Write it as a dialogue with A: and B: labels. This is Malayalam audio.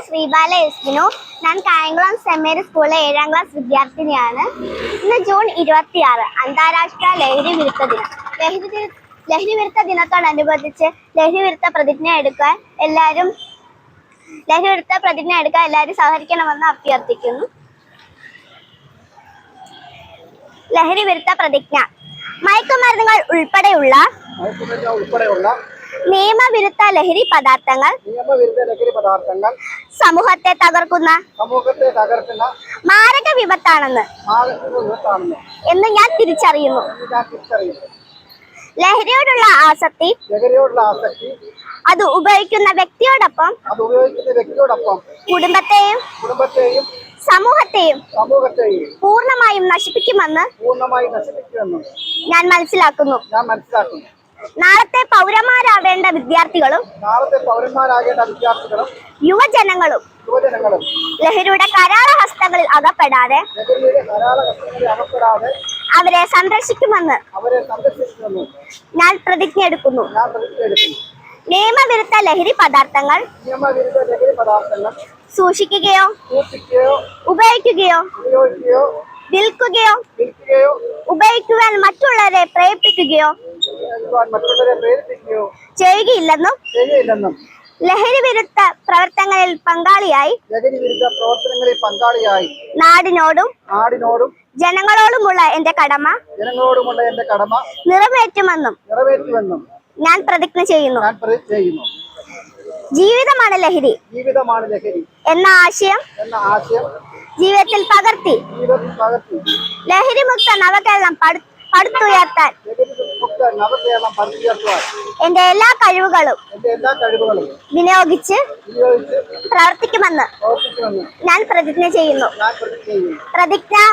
A: ശ്രീബാല എസ്മിനു. ഞാൻ കായംകുളം സെന്റ് മേരീസ് സ്കൂളിലെ 7ാം ക്ലാസ് വിദ്യാർത്ഥിനിയാണ്. ഇന്ന് ജൂൺ 26 അന്താരാഷ്ട്ര ലഹരി വിരുദ്ധ ദിനം. ലഹരി വിരുദ്ധ ദിനത്തോടനുബന്ധിച്ച് ലഹരി വിരുദ്ധ പ്രതിജ്ഞ എടുക്കാൻ എല്ലാവരും സഹകരിക്കണമെന്ന് അഭ്യർത്ഥിക്കുന്നു. ലഹരി വിരുദ്ധ പ്രതിജ്ഞ. മയക്കുമരുന്നുകൾ ഉൾപ്പെടെയുള്ള നിയമവിരുദ്ധ ലഹരി പദാർത്ഥങ്ങൾ സമൂഹത്തെ തകർക്കുന്ന മാരക വിപത്താണെന്ന് എന്ന് ഞാൻ തിരിച്ചറിയുന്നു. ലഹരിയോടുള്ള ആസക്തി അത് ഉപയോഗിക്കുന്ന വ്യക്തിയോടൊപ്പം കുടുംബത്തെയും സമൂഹത്തെയും പൂർണ്ണമായും നശിപ്പിക്കുമെന്ന് ഞാൻ മനസ്സിലാക്കുന്നു. നാളത്തെ പൗരന്മാരാവേണ്ട വിദ്യാർത്ഥികളും യുവജനങ്ങളും ലഹരിയുടെ കരാള ഹസ്തങ്ങളിൽ അകപ്പെടാതെ അവരെ സംരക്ഷിക്കുമെന്ന് ഞാൻ പ്രതിജ്ഞ എടുക്കുന്നു. നിയമവിരുദ്ധ ലഹരി പദാർത്ഥങ്ങൾ സൂക്ഷിക്കുകയോ ഉപയോഗിക്കുകയോ വിൽക്കുകയോ ഉപയോഗിക്കുവാൻ മറ്റുള്ളവരെ പ്രേരിപ്പിക്കുകയോ ചെയ്യുകയില്ലെന്നും ലഹരി വിരുദ്ധ പ്രവർത്തനങ്ങളിൽ പങ്കാളിയായി നാടിനോടും ജനങ്ങളോടുമുള്ള എന്റെ കടമ നിറവേറ്റുമെന്നും ഞാൻ പ്രതിജ്ഞ ചെയ്യുന്നു. ജീവിതമാണ് ലഹരി എന്ന ആശയം ജീവിതത്തിൽ പകർത്തി ലഹരി മുക്ത നവകേരളം പടുത്തുയർത്താൻ എന്റെ എല്ലാ കഴിവുകളും വിനിയോഗിച്ച് പ്രവർത്തിക്കുമെന്ന് ഞാൻ പ്രതിജ്ഞ ചെയ്യുന്നു. പ്രതിജ്ഞ.